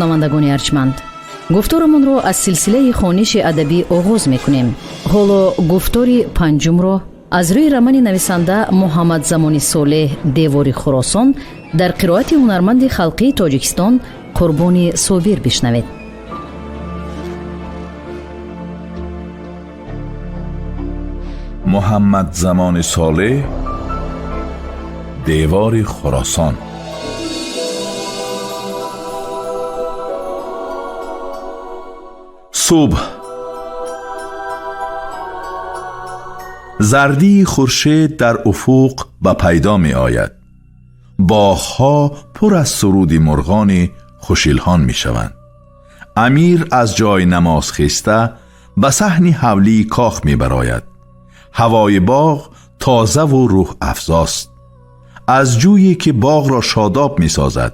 шунавандагони арҷманд, гуфторамонро аз силсилаи хониши адабӣ оғоз мекунем. ҳоло гуфтори панҷумро аз рӯи рамани нависанда Муҳаммадзамони Солеҳ «Девори Хӯросон» дар қироати ҳунарманди халқии Тоҷикистон Қурбони Собир бишнавед. محمدزمان صالح دیوار خراسان. صبح زردی خورشید در افق به پیدا می آید. باغ‌ها پر از سرود مرغان خوشیلهان می شوند. امیر از جای نماز خسته به صحن حولی کاخ می براید. هوای باغ تازه و روح افزاست. از جویی که باغ را شاداب می سازد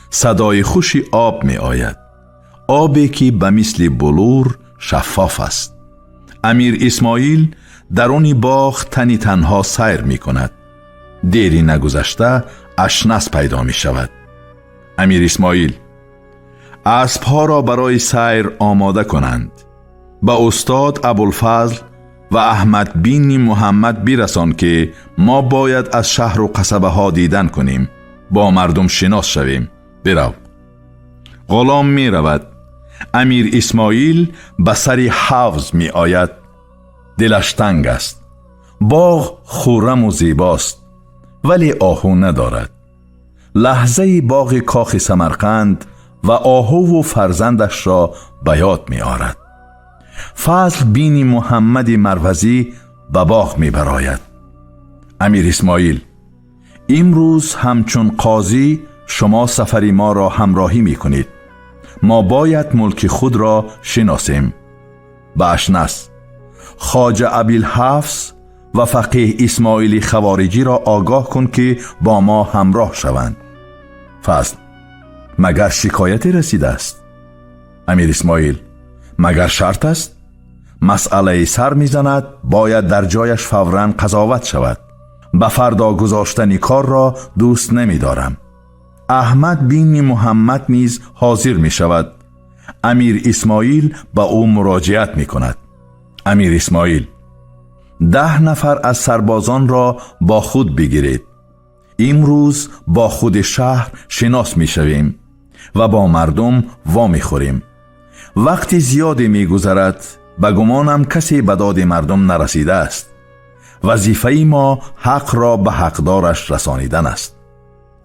صدای خوشی آب می آید. آبی که به مثل بلور شفاف است. امیر اسماعیل درون باغ تنی تنها سیر می کند. دیری نگذشته اشنس پیدا می شود. امیر اسماعیل: اسبها را برای سیر آماده کنند. با استاد ابوالفضل و احمد بین محمد برسان که ما باید از شهر و قصبه ها دیدن کنیم، با مردم شناس شویم. برو. غلام می رود. امیر اسماعیل به سر حوض می آید. دلش تنگ است. باغ خرم و زیباست ولی آهو ندارد. لحظه باغ کاخ سمرقند و آهو و فرزندش را به یاد می آورد. فضل بین محمد مروزی به باغ می براید. امیر اسماعیل: امروز همچون قاضی شما سفر ما را همراهی می کنید. ما باید ملک خود را شناسیم. به اشنس: خواجه ابوالحفص و فقیه اسماعیلی خوارجی را آگاه کن که با ما همراه شوند. فضل: مگر شکایتی رسیده است؟ امیر اسماعیل: مگر شرط است؟ مسئله سر میزند، باید در جایش فوراً قضاوت شود. به فردا گذاشتن کار را دوست نمی دارم. احمد بین محمد نیز حاضر می شود. امیر اسماعیل به او مراجعت می کند. امیر اسماعیل: 10 نفر از سربازان را با خود بگیرید. امروز با خود شهر شناس می شویم و با مردم وا می خوریم. وقت زیادی می گذرد، به گمانم کسی به داد مردم نرسیده است. وظیفه ما حق را به حقدارش رسانیدن است.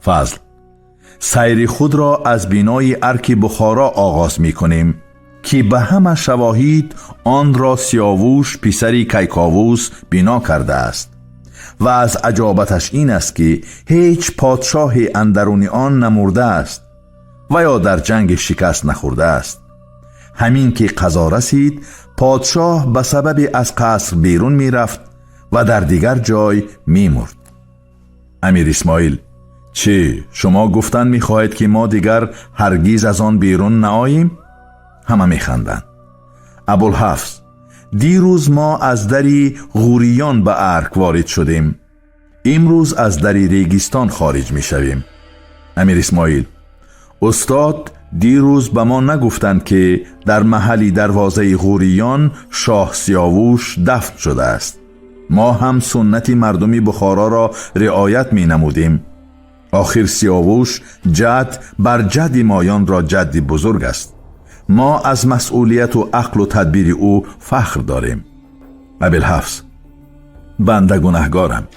فضل: سیر خود را از بینای ارک بخارا آغاز می کنیم که به همه شواهد آن را سیاووش پسری کیکاووس بنا کرده است و از عجابتش این است که هیچ پادشاه اندرون آن نمرده است و یا در جنگ شکست نخورده است. همین که قضا رسید، پادشاه به سبب از قصر بیرون می رفت و در دیگر جای می مرد. امیر اسماعیل: چه شما گفتن می خواهید که ما دیگر هرگیز از آن بیرون نآییم؟ همه می خندند. ابوالحفص: دیروز ما از دری غوریان به ارک وارد شدیم. امروز از دری ریگستان خارج می شویم. امیر اسماعیل: استاد دیروز به ما نگفتند که در محلی دروازه غوریان شاه سیاووش دفن شده است. ما هم سنت مردمی بخارا را رعایت می نمودیم. آخر سیاووش جد بر جد مایان را جدی بزرگ است. ما از مسئولیت و عقل و تدبیر او فخر داریم. ابوالحفص: بنده گناهگارم.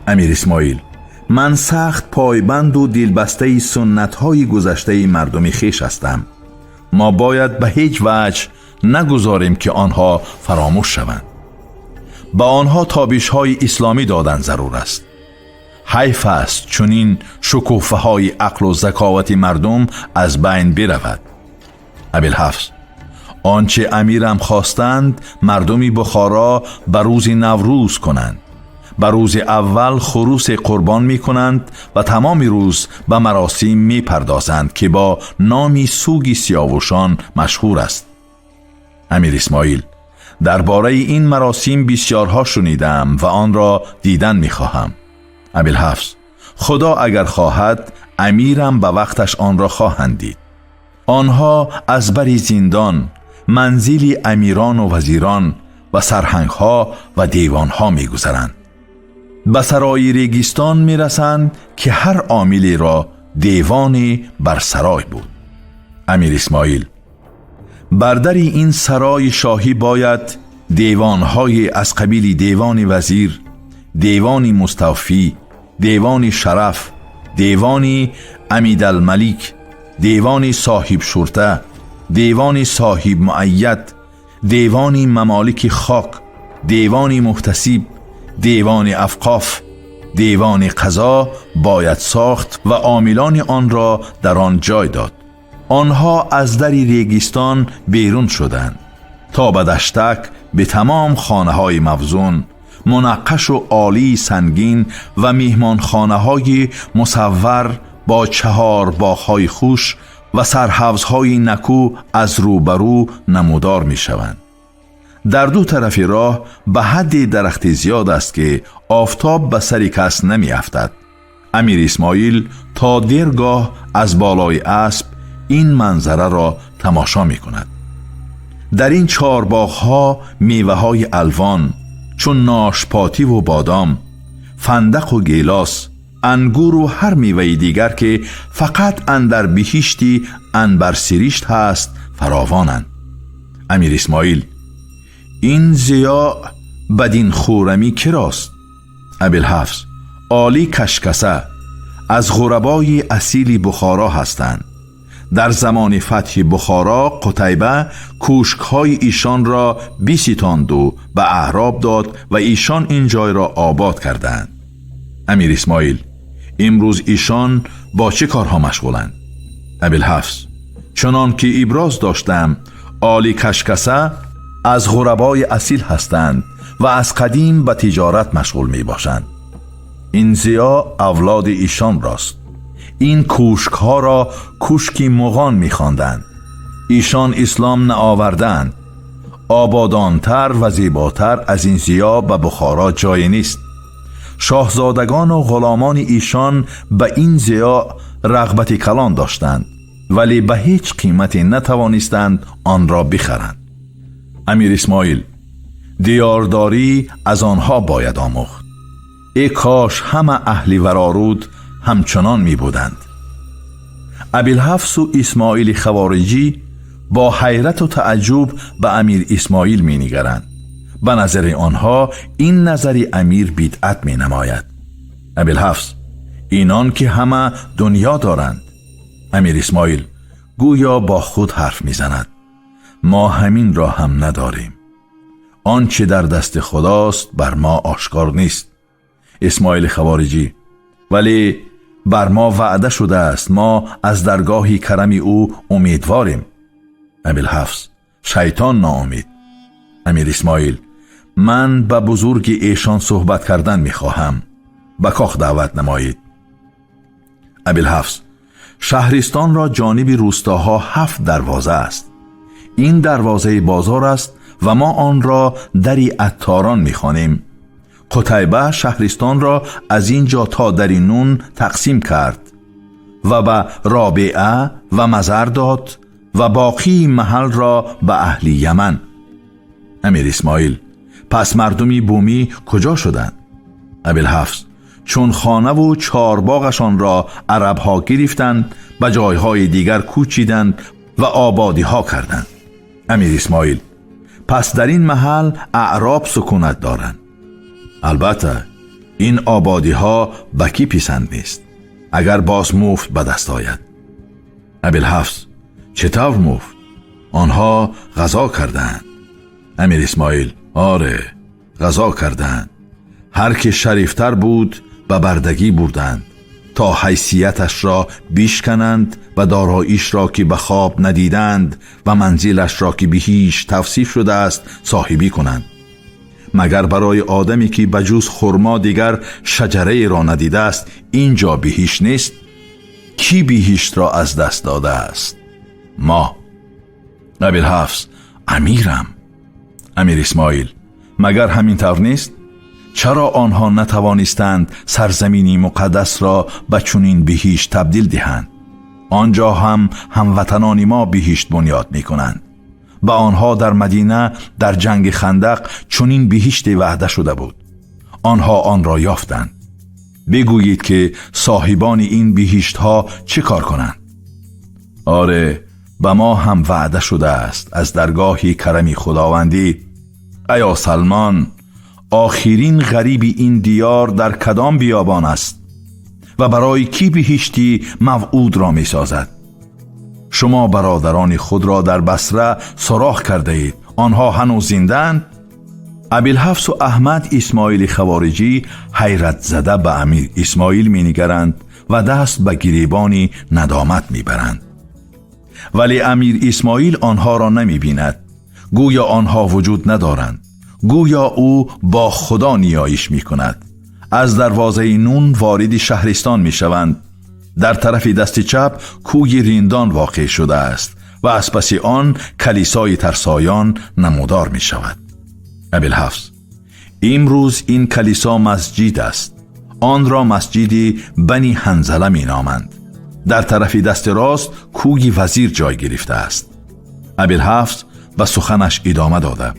امیر اسماعیل: من سخت پایبند و دلبسته سنت‌های گذشته مردمی خویش هستم. ما باید به هیچ وجه نگذاریم که آنها فراموش شوند. با آنها تابش‌های اسلامی دادن ضرور است. حیف است چنین شکوفه‌های عقل و ذکاوت مردم از بین برود. ابوالحفص: آنچه امیرم خواستند مردمی بخارا به روز نوروز کنند. به روز اول خروس قربان می کنند و تمام روز به مراسم می پردازند که با نامی سوگ سیاووشان مشهور است. امیر اسماعیل: درباره این مراسم بسیارها شنیدم و آن را دیدن می خواهم. ابوالحفص: خدا اگر خواهد امیرم به وقتش آن را خواهند دید. آنها از بر زندان منزل امیران و وزیران و سرهنگ‌ها و دیوان‌ها می‌گذرند. به سرای ریگستان می‌رسند که هر عاملی را دیوانی بر سرای بود. امیر اسماعیل: بر در این سرای شاهی باید دیوان‌های از قبیل دیوان وزیر، دیوان مستوفی، دیوان شرف، دیوان امیدالملک، دیوان صاحب شرطه، دیوان صاحب معید، دیوان ممالک خاک، دیوان محتسب، دیوان افقاف، دیوان قضا باید ساخت و عاملان آن را در آن جای داد. آنها از در ریگستان بیرون شدند تا به دشتک به تمام خانه‌های موزون، منقش و عالی سنگین و میهمانخانه‌های مصور با 4 باغ‌های خوش و سرحوض‌های نکو از روبرو نمودار می‌شوند. در دو طرف راه به حد درخت زیاد است که آفتاب به سر کس نمی‌افتد. امیر اسماعیل تا دیرگاه از بالای اسب این منظره را تماشا می‌کند. در این 4 باغ‌ها میوه‌های الوان چون ناشپاتی و بادام، فندق و گیلاس، انگور و هر میوه دیگر که فقط اندر بهشتی عنبر سریشت هست فراوانند. امیر اسماعیل: این ضیاء بدین خورمی کراست؟ ابوالحفص: عالی کشکسه از غربای اصیل بخارا هستند. در زمان فتح بخارا قتیبه کوشک‌های ایشان را بیستاند و به اعراب داد و ایشان این جای را آباد کردند. امیر اسماعیل: امروز ایشان با چه کارها مشغولند؟ ابوالحفص: چنان که ابراز داشتم عالی کشکسه از غربای اصیل هستند و از قدیم به تجارت مشغول می باشند. این ضیاء اولاد ایشان راست. این کوشک ها را کوشکی مغان می خواندند. ایشان اسلام نآوردند. آبادانتر و زیباتر از این ضیاء به بخارا جای نیست. شاهزادگان و غلامان ایشان به این ضیاء رغبت کلان داشتند ولی به هیچ قیمتی نتوانستند آن را بخرند. امیر اسماعیل: دیارداری از آنها باید آموخت. ای کاش همه اهل ورارود همچنان می بودند. ابوالحفص و اسماعیل خوارجی با حیرت و تعجب به امیر اسماعیل می نگرند. به نظر آنها این نظر امیر بدعت می نماید. ابوالحفص: اینان که همه دنیا دارند. امیر اسماعیل گویا با خود حرف می زند. ما همین را هم نداریم. آنچه در دست خداست بر ما آشکار نیست. اسماعیل خوارجی: ولی بر ما وعده شده است، ما از درگاه کرم او امیدواریم. ابوالحفص: شیطان ناامید. امیر اسماعیل: من به بزرگ ایشان صحبت کردن می خواهم. به کاخ دعوت نمایید. ابوالحفص: شهرستان را جانب روستاها 7 دروازه است. این دروازه بازار است و ما آن را دری عطاران می خوانیم. قتیبه شهرستان را از اینجا تا دری نون تقسیم کرد و به رابعه و مزر داد و باقی محل را به اهل یمن. امیر اسماعیل: پس مردمی بومی کجا شدند؟ ابوالحفص: چون خانه و 4 باغشان را عربها گرفتند به جایهای دیگر کوچیدند و آبادی ها کردند. امیر اسماعیل: پس در این محل اعراب سکونت دارند. البته این آبادی ها به کی پسند نیست اگر باز مفت به دست آید. ابوالحفص: چطور مفت؟ آنها غذا کردند. امیر اسماعیل: آره غذا کردند. هر که شریفتر بود به بردگی بردند تا حیثیتش را بیشکنند و داراییش را که به خواب ندیدند و منزلش را که به هیچ توصیف شده است صاحبی کنند. مگر برای آدمی که بجز خرما دیگر شجره را ندیده است اینجا بهشت نیست؟ کی بهشت را از دست داده است؟ ما. ابوالحفص: امیرم. امیر اسماعیل: مگر همین طور نیست؟ چرا آنها نتوانستند سرزمینی مقدس را به چنین بهشت تبدیل دهند؟ آنجا هم هموطنان ما بهشت بنیاد می کنند و آنها در مدینه در جنگ خندق چنین بهشت وعده شده بود. آنها آن را یافتند. بگویید که صاحبان این بهشت ها چه کار کنند؟ آره، به ما هم وعده شده است از درگاه کرمی خداوندی: ایا سلمان، آخرین غریب این دیار در کدام بیابان است و برای کی بهشتی موعود را می سازد؟ شما برادران خود را در بصره سراغ کرده اید، آنها هنوز زندند؟ ابوالحفص و احمد اسماعیل خوارجی حیرت زده به امیر اسماعیل می نگرند و دست به گریبان ندامت می برند. ولی امیر اسماعیل آنها را نمی بیند. گویا آنها وجود ندارند. گویا او با خدا نیایش می کند. از دروازه نون وارد شهرستان می شوند. در طرف دست چپ کوی رندان واقع شده است و از پس آن کلیسای ترسایان نمودار می شود. ابوالحفص: امروز این کلیسا مسجد است. آن را مسجد بنی حنظله می نامند. در طرف دست راست کوی وزیر جای گرفته است. ابوالحفص به سخنش ادامه داده: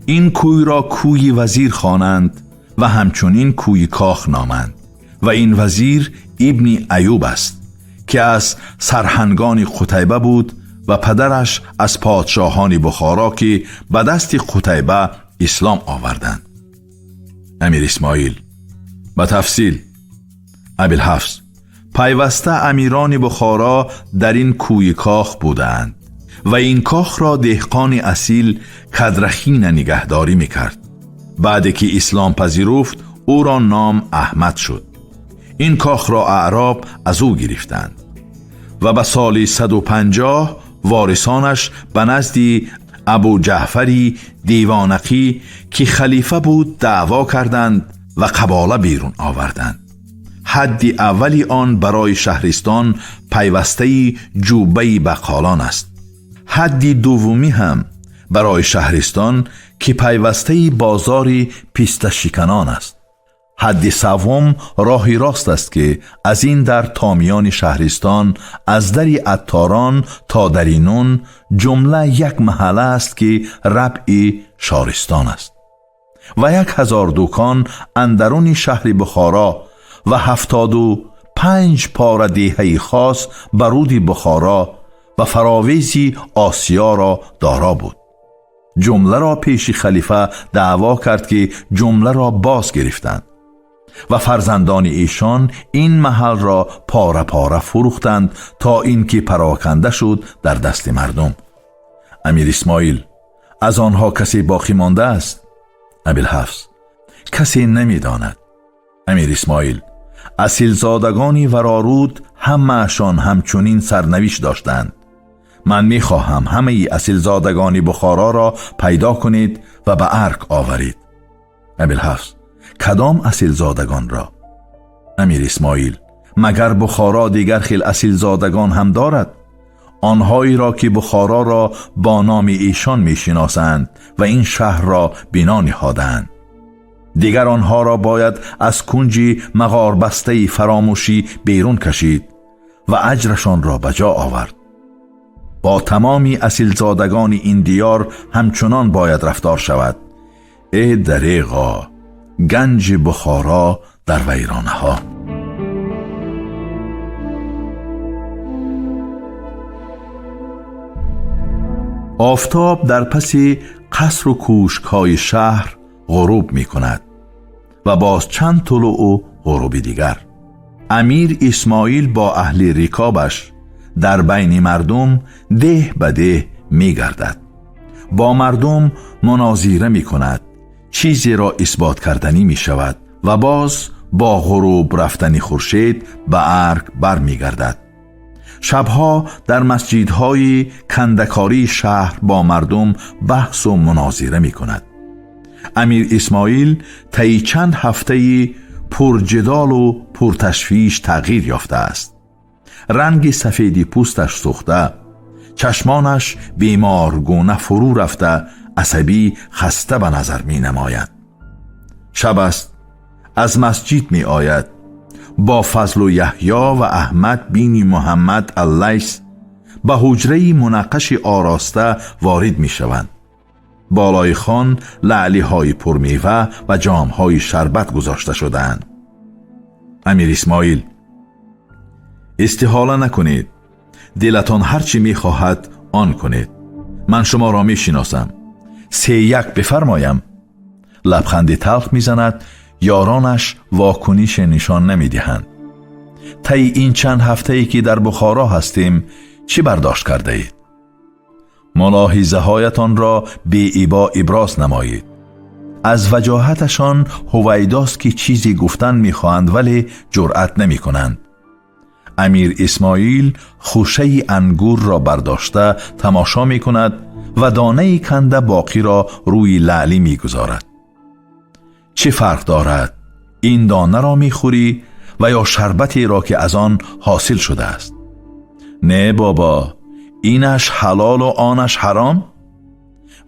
این کوی را کوی وزیر خوانند و همچنین کوی کاخ نامند و این وزیر ابن ایوب است که از سرهنگان قتیبه بود و پدرش از پادشاهان بخارا که به دست قتیبه اسلام آوردند. امیر اسماعیل: به تفصیل. ابوالحفص: پیوسته امیران بخارا در این کوی کاخ بودند و این کاخ را دهقان اصیل کدرخین نگهداری میکرد. بعد که اسلام پذیرفت او را نام احمد شد. این کاخ را اعراب از او گرفتند و به سال 150 وارثانش به نزد ابو جعفری دیوانقی که خلیفه بود دعوا کردند و قباله بیرون آوردند. حد اولی آن برای شهرستان پیوسته جوبه بقالان است. حد دومی هم برای شهرستان که پیوسته بازار پیسته شکنان است. حد سوم راهی راست است که از این در تامیان شهرستان از دری عطاران تا دری نون جمله یک محله است که ربع شارستان است و 1000 دکان اندرون شهر بخارا و 75 پاره دیهه خاص برود بخارا و فراویزی آسیا را دارا بود. جمله را پیش خلیفه دعوا کرد که جمله را باز گرفتند و فرزندان ایشان این محل را پاره پاره فروختند تا اینکه پراکنده شد در دست مردم. امیر اسماعیل: از آنها کسی باقی مانده است؟ ابوالحفص: کسی نمی‌داند. امیر اسماعیل: اصیلزادگان ورارود همه‌شان همچنین سرنوشت داشتند. من می‌خواهم همه اصیلزادگان بخارا را پیدا کنید و به ارگ آورید. ابوالحفص: کدام اصیلزادگان را؟ امیر اسماعیل: مگر بخارا دیگر خیل اصیلزادگان هم دارد؟ آنهایی را که بخارا را با نام ایشان میشناسند و این شهر را بنا نهادند. دیگر آنها را باید از کنج مغاربسته فراموشی بیرون کشید و اجرشان را به جا آورد. با تمامی اصیلزادگان این دیار همچنان باید رفتار شود. ای دریغا، گنج بخارا در ویرانه ها. آفتاب در پس قصر و کوشک‌های شهر غروب می کند و باز چند طلوع و غروب دیگر. امیر اسماعیل با اهل رکابش در بین مردم ده به ده می گردد. با مردم مناظره می کند. چیزی را اثبات کردنی می شود و باز با غروب رفتن خورشید به ارگ بر می گردد. شبها در مسجدهای کندکاری شهر با مردم بحث و مناظره می کند. امیر اسماعیل طی چند هفته پرجدال و پرتشویش تغییر یافته است. رنگ سفیدی پوستش سوخته، چشمانش بیمارگونه فرو رفته، عصبی خسته به نظر می نماید. شب است، از مسجد می آید. با فضل و یحیی و احمد بین محمد اللیث به حجره منقش آراسته وارد می شوند. بالای خوان لعلی های پرمیوه و جام های شربت گذاشته شدند. امیر اسماعیل: استحاله نکنید، دلتان هرچی می خواهد آن کنید. من شما را می شناسم. 3-1 بفرمایم. لبخندی تلخ می زند. یارانش واکنش نشان نمی دهند. طی این چند هفته ای که در بخارا هستیم چی برداشت کرده اید؟ ملاحظه هایتان را بی ابا ابراز نمایید. از وجاهتشان هویداست که چیزی گفتن می خواهند ولی جرأت نمی کنند. امیر اسماعیل خوشه انگور را برداشته تماشا می کند و دانه کنده باقی را روی لعلی می گذارد. چه فرق دارد؟ این دانه را می خوری و یا شربتی را که از آن حاصل شده است؟ نه بابا، اینش حلال و آنش حرام؟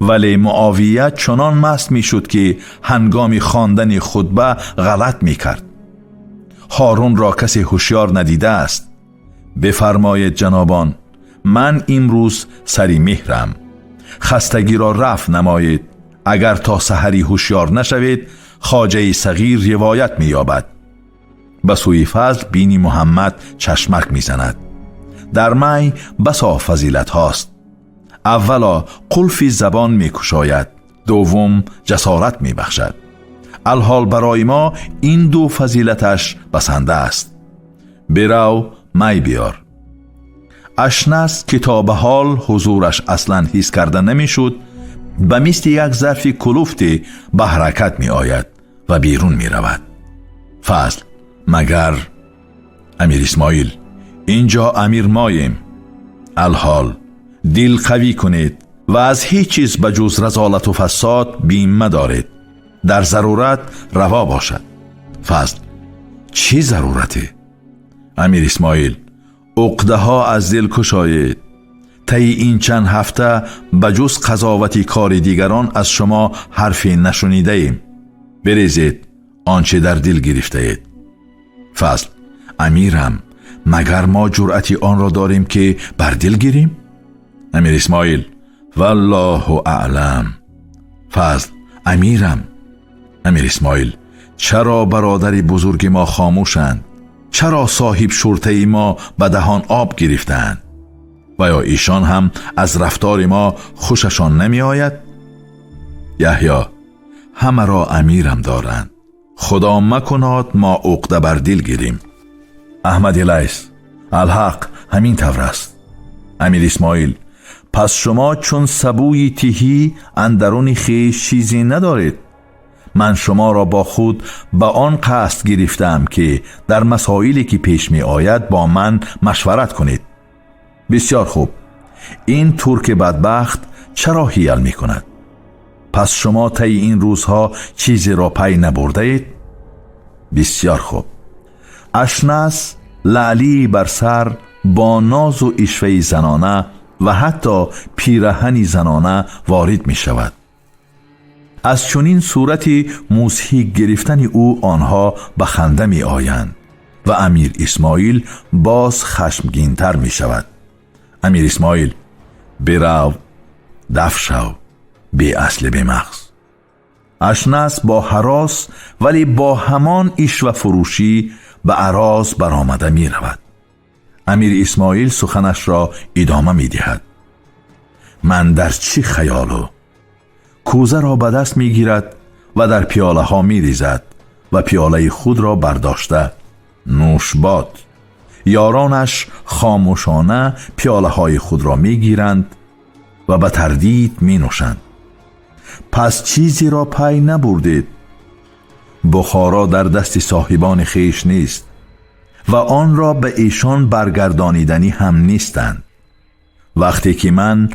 ولی معاویه چنان مست می شد که هنگام خواندن خطبه غلط می کرد. هارون را کسی هوشیار ندیده است. بفرمایید جنابان، من امروز سری مهرم. خستگی را رفع نمایید. اگر تا سحری هوشیار نشوید خواجه صغیر روایت می یابد. به سوی فضل بینی محمد چشمک می زند. در می بسا فضیلت هاست. اولا قلف زبان می کشاید، دوم جسارت می بخشد. الحال برای ما این 2 فضیلتش بسنده است. برو می بیار. اشناس که تا به حال حضورش اصلا حس کرده نمی شد به مثل یک ظرف کلفتی به حرکت می آید و بیرون می رود. فضل: مگر؟ امیر اسماعیل: اینجا امیر ماییم. الحال دل قوی کنید و از هیچ چیز بجز رذالت و فساد بیم مدارید. در ضرورت روا باشد. فضل: چی ضرورتی؟ امیر اسماعیل: عقده ها از دل کشایید. طی این چند هفته بجز قضاوتی کار دیگران از شما حرفی نشنیده ایم. بریزید آنچه در دل گرفته اید. فضل: امیرم، مگر ما جرأتی آن را داریم که بر دل گیریم؟ امیر اسماعیل: والله اعلم. فضل: امیرم. امیر اسماعیل: چرا برادر بزرگ ما خاموشند؟ چرا صاحب شرطه ما به دهان آب گرفتند؟ و یا ایشان هم از رفتار ما خوششان نمی آید؟ یحیی: همه را امیرم دارند. خدا مکناد ما عقده بر دل گیریم. احمد لیث: الحق همین طور است. امیر اسماعیل: پس شما چون سبوی تیهی اندرون خویش چیزی ندارید. من شما را با خود به آن قصد گرفتم که در مسائلی که پیش می آید با من مشورت کنید. بسیار خوب. این ترک بدبخت چرا حیل می کند؟ پس شما طی این روزها چیزی را پی نبرده اید؟ بسیار خوب. اشناس لعلی بر سر با ناز و عشوه زنانه و حتی پیرهنی زنانه وارد می شود. از چنین صورتی موسیقی گرفتن او آنها به خنده می آیند و امیر اسماعیل باز خشمگین‌تر می شود. امیر اسماعیل: برو دفع شو بی اصل بی مغز. اشناس با هراس ولی با همان عشوه فروشی به عراض برآمده می رود. امیر اسماعیل سخنش را ادامه می دهد. من در چی خیالو؟ کوزه را به دست می گیرد و در پیاله ها می ریزد و پیاله خود را برداشته نوش باد. یارانش خاموشانه پیاله های خود را می گیرند و به تردید می نوشند. پس چیزی را پی نبردید. بخارا در دست صاحبان خیش نیست و آن را به ایشان برگردانیدنی هم نیستند. وقتی که من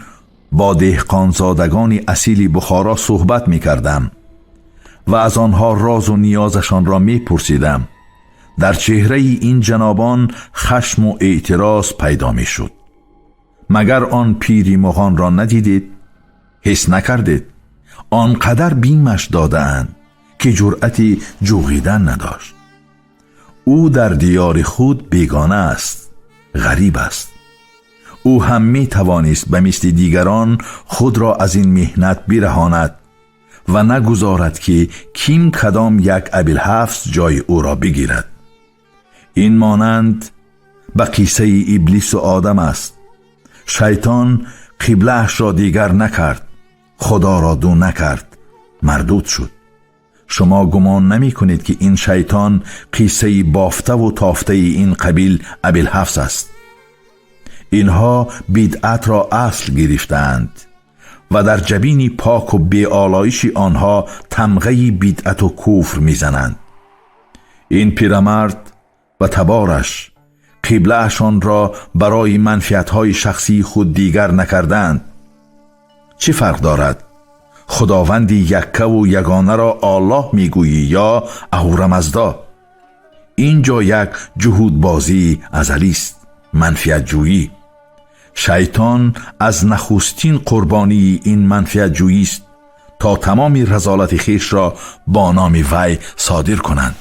با دهقانزادگان اصیل بخارا صحبت می کردم و از آنها راز و نیازشان را می پرسیدم، در چهره این جنابان خشم و اعتراض پیدا می شد. مگر آن پیری مغان را ندیدید؟ حس نکردید؟ آنقدر بیمش داده اند که جرأتی جوغیدن نداشت. او در دیار خود بیگانه است، غریب است. او هم می توانست به مثل دیگران خود را از این محنت برهاند و نگذارد که کیم کدام یک ابوالحفص جای او را بگیرد. این مانند به قصه ابلیس و آدم است. شیطان قبله‌اش را دیگر نکرد، خدا را دو نکرد، مردود شد. شما گمان نمی کنید که این شیطان قصه بافته و تافته این قبیل ابوالحفص است. اینها بدعت را اصل گرفتند و در جبین پاک و بی‌آلایش آنها تمغه بدعت و کفر میزنند. این پیرمرد و تبارش قبله‌شان را برای منفعت‌های شخصی خود دیگر نکردند. چه فرق دارد؟ خداوند یکه و یگانه را الله میگویی یا اهورامزدا؟ اینجا یک جهود بازی ازلی است، منفعت جویی. شیطان از نخستین قربانی این منفعت جویی است تا تمام رذالت خویش را با نام وی صادر کنند.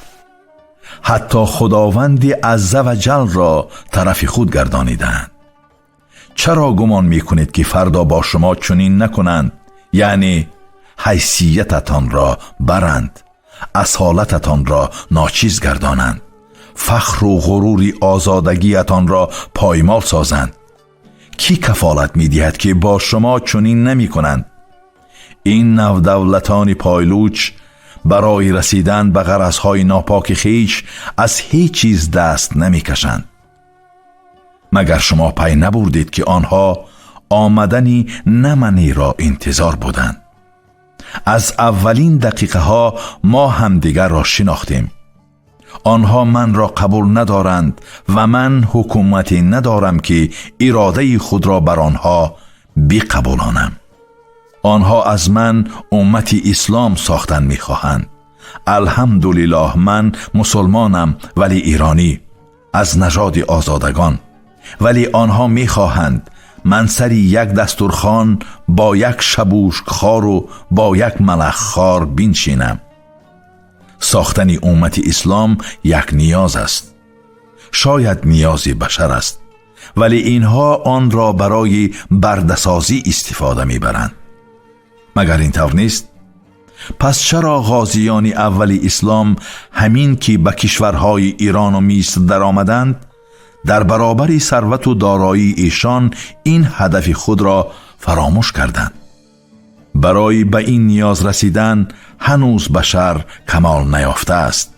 حتی خداوند عزوجل را طرف خود گردانیدند. چرا گمان میکنید که فردا با شما چنین نکنند؟ یعنی حیثیتتان را برند، اصالتتان را ناچیز گردانند، فخر و غرور آزادگیتان را پایمال سازند. کی کفالت میدهد که با شما چنین نمی کنند؟ این نو دولتان پایلوچ برای رسیدن به غرضهای ناپاک خویش از هیچ چیز دست نمی کشند. مگر شما پی نبردید که آنها آمدنی نمنی را انتظار بودند؟ از اولین دقیقه ها ما همدیگر را شناختیم. آنها من را قبول ندارند و من حکومتی ندارم که اراده خود را بر آنها بقبولانم. آنها از من امت اسلام ساختن میخواهند. الحمدلله من مسلمانم ولی ایرانی، از نژاد آزادگان. ولی آنها میخواهند من سری یک دسترخوان با یک شبوشک خار و با یک ملخ خار بنشینم. ساختن امت اسلام یک نیاز است، شاید نیاز بشر است، ولی اینها آن را برای برده‌سازی استفاده میبرند. مگر این طور نیست؟ پس چرا غازیان اول اسلام همین که به کشورهای ایران و مصر در آمدند در برابر ثروت و دارایی ایشان این هدف خود را فراموش کردند؟ برای به این نیاز رسیدن هنوز بشر کمال نیافته است.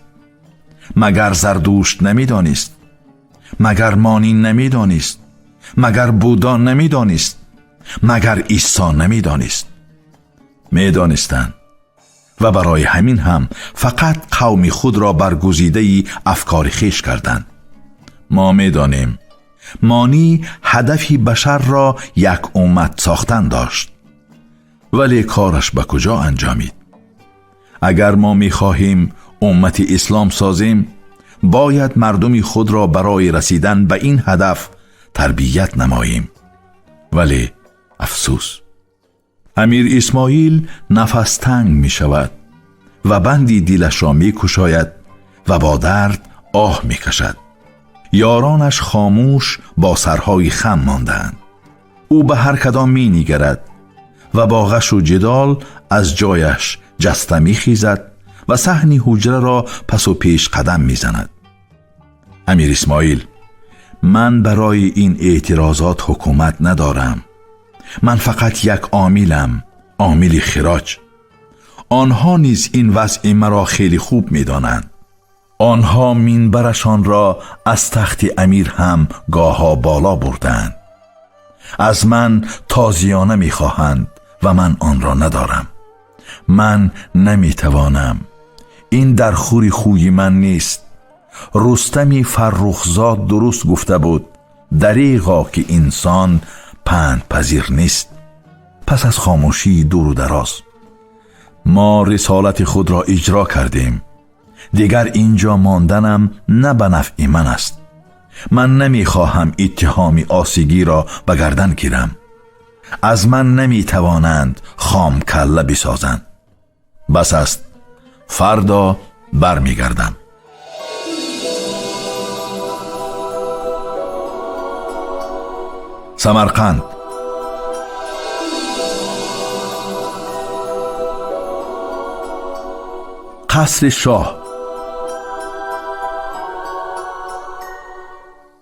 مگر زردوشت نمیدانست؟ مگر مانی نمیدانست؟ مگر بودا نمیدانست؟ مگر عیسی نمیدانست؟ میدانستند و برای همین هم فقط قوم خود را برگزیده افکار خویش کردند. ما میدانیم مانی هدفی بشر را یک امت ساختن داشت، ولی کارش به کجا انجامید؟ اگر ما میخواهیم امت اسلام سازیم، باید مردم خود را برای رسیدن به این هدف تربیت نماییم. ولی افسوس، امیر اسماعیل نفس تنگ می شود و بندی دلش را می کشاید و با درد آه می کشد. یارانش خاموش با سرهای خم ماندند. او به هر کدام می نگرد و با غش و جدال از جایش جسته می خیزد و صحن حجره را پس و پیش قدم می زند. امیر اسماعیل، من برای این اعتراضات حکومت ندارم. من فقط یک عاملم، عامل خراج. آنها نیز این وضع مرا خیلی خوب می دانند. آنها منبرشان را از تخت امیر هم گاها بالا بردند. از من تازیانه می خواهند و من آن را ندارم. من نمی توانم. این در خوری خوی من نیست. رستم فرخزاد درست گفته بود، دریغا که انسان پند پذیر نیست. پس از خاموشی دور و دراز ما رسالت خود را اجرا کردیم. دیگر اینجا ماندنم نه به نفع من است. من نمیخواهم اتهام آسیگی را به گردن گیرم. از من نمیتوانند خام کله بسازند. بس است، فردا برمیگردم. سمرقند. قصر شاه.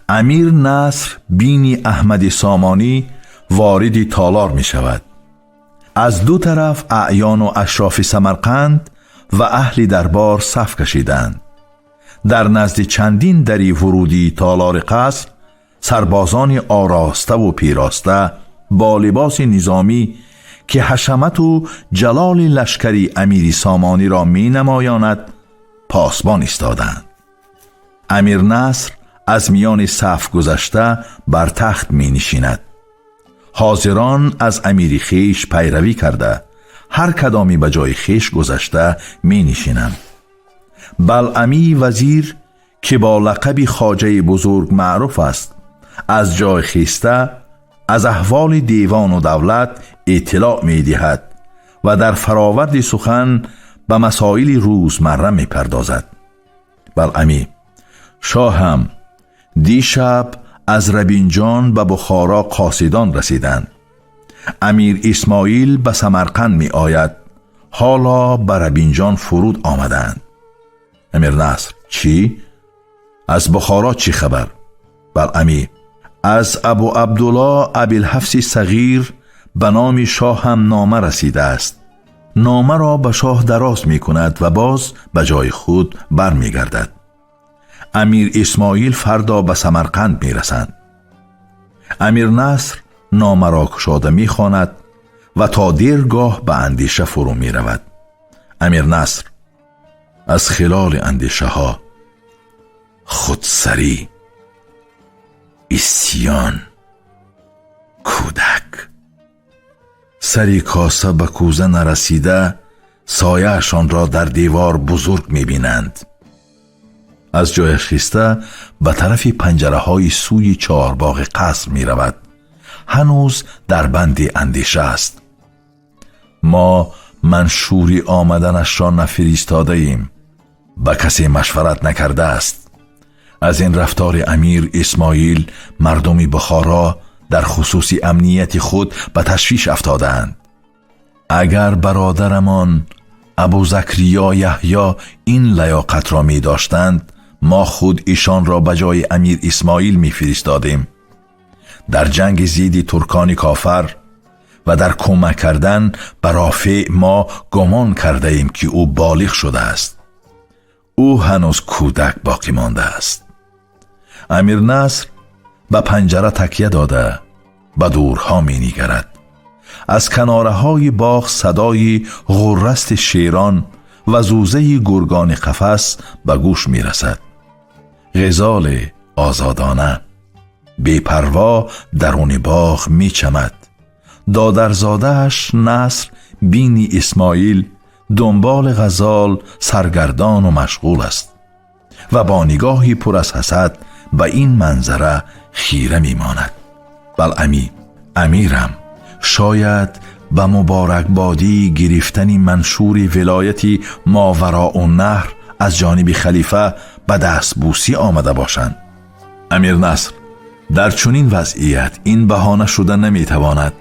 امیر نصر بین احمد سامانی واردی تالار می شود. از دو طرف اعیان و اشراف سمرقند و اهل دربار صف کشیدند. در نزد چندین دری ورودی تالار قصر سربازان آراسته و پیراسته با لباس نظامی که حشمت و جلال لشکری امیر سامانی را می نمایاند پاسبان ایستادند. امیر نصر از میان صف گذشته بر تخت می نشیند. حاضران از امیر خیش پیروی کرده هر کدامی به جای خیش گذشته می نشینند. بلعمی وزیر که با لقب خواجه بزرگ معروف است از جای خیسته از احوال دیوان و دولت اطلاع می دهد و در فراورد سخن به مسائل روزمره می پردازد. بلعمی: شاهم دیشب از ربینجان به بخارا قاصدان رسیدند. امیر اسماعیل به سمرقند می آید، حالا به ربینجان فرود آمدند. امیر نصر: چی؟ از بخارا چی خبر؟ بلعمی: از ابو عبدالله ابوالحفص صغیر به نام شاه هم نامه رسیده است. نامه را به شاه دراز می کند و باز به جای خود بر می گردد. امیر اسماعیل فردا به سمرقند می رسند. امیر نصر نامه را کشاده می خواند و تا دیرگاه به اندیشه فرو می رود. امیر نصر: از خلال اندیشه ها خودسری، اسیان، کودک، سری کاسه به کوزه نرسیده سایه‌شان را در دیوار بزرگ می بینند. از جای خیسته به طرف پنجره های سوی چهارباغ قصر می رود. هنوز در بند اندیشه است. ما منشوری آمدنش را نفرستاده ایم، با کسی مشورت نکرده است. از این رفتار امیر اسماعیل مردم بخارا در خصوص امنیت خود به تشویش افتادند. اگر برادرمان ابو زکریا یحیی این لیاقت را می داشتند ما خود ایشان را به جای امیر اسماعیل می فرستادیم. در جنگ ضد ترکان کافر و در کمک کردن به رافع ما گمان کرده ایم که او بالغ شده است. او هنوز کودک باقی مانده است. امیر نصر به پنجره تکیه داده به دورها می نگرد. از کناره های باغ صدای غرست شیران و زوزه گرگان قفس به گوش می رسد. غزال آزادانه بی پروا درون باغ می چمد. دادرزادهش نصر بین اسماعیل دنبال غزال سرگردان و مشغول است و با نگاهی پر از حسد به این منظره خیره می ماند. بلعمی: امیرم، شاید به مبارکبادی گرفتن منشور ولایتی ماوراء النهر از جانب خلیفه به دستبوسی آمده باشند. امیر نصر: در چنین وضعیت این بهانه شده نمی تواند،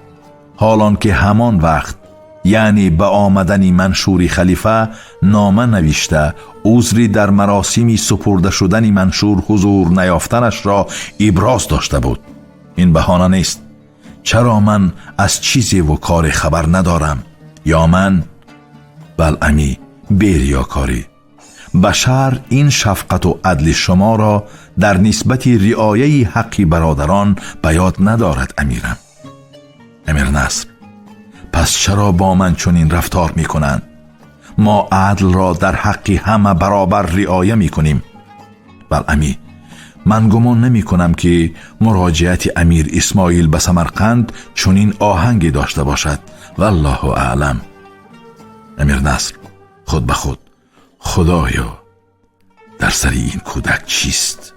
حالان که همان وقت یعنی به آمدن منشور خلیفه نامه نوشته عذری در مراسمی سپرده شدن منشور حضور نیافتنش را ابراز داشته بود. این بهانه نیست. چرا من از چیزی و کار خبر ندارم؟ یا من؟ بلعمی: بیریاکاری. بشر این شفقت و عدل شما را در نسبت رعایه حق برادران به یاد ندارد امیرم. امیر نصر: پس چرا با من چنین رفتار می کنند؟ ما عدل را در حق همه برابر رعایه می کنیم. بلعمی: من گمان نمی کنم که مراجعت امیر اسماعیل به سمرقند چنین آهنگی داشته باشد، والله اعلم. امیر نصر خود به خود: خدایا، در سر این کودک چیست؟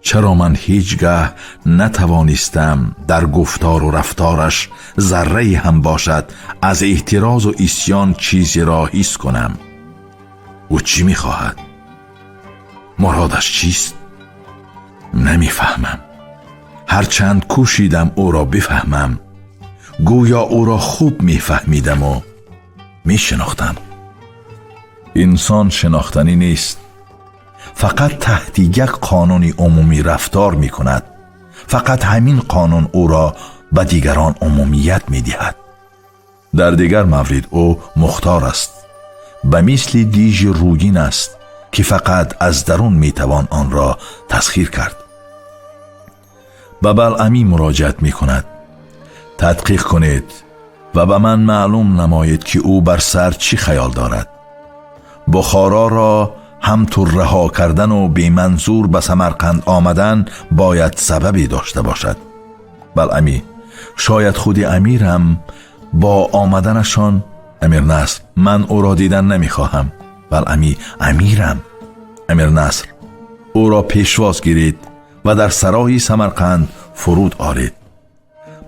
چرا من هیچگاه نتوانستم در گفتار و رفتارش ذره هم باشد از احتراز و اسیان چیزی را حس کنم؟ او چی میخواهد؟ مرادش چیست؟ نمیفهمم. هرچند کوشیدم او را بفهمم، گویا او را خوب میفهمیدم و میشناختم. انسان شناختنی نیست، فقط تحت یک قانون عمومی رفتار می کند. فقط همین قانون او را به دیگران عمومیت می دهد. در دیگر مورد او مختار است، به مثل دیژ روگین است که فقط از درون می توان آن را تسخیر کرد. به بلعمی مراجعت می کند: تدقیق کنید و به من معلوم نمایید که او بر سر چی خیال دارد. بخارا را همطور رها کردن و بی منظور به سمرقند آمدن باید سببی داشته باشد. بلعمی: شاید خود امیر هم با آمدنشان. امیر نصر: من او را دیدن نمی خواهم. بلعمی: امیرم. امیر نصر: او را پیشواز گیرید و در سرای سمرقند فرود آرید.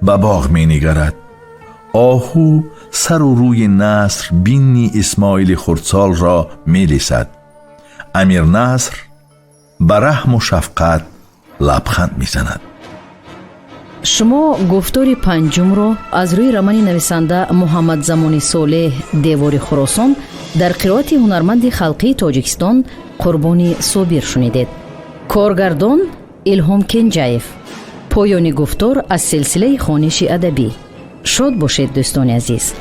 به باغ می نگرد. آهو سر و روی نصر بینی اسماعیل خردسال را می لیسد. امیر نصر به رحم و شفقت لبخند می زند. شما گفتار پنجم رو از روی رمانی نویسنده محمد زمانی صالح دیواری خراسان در قرائت هنرمند خلقی تاجیکستان قربانی صابر شنیدید. کارگردان الهام کنجایف. پایان گفتار از سلسله خوانش ادبی. شاد باشید دوستان عزیز.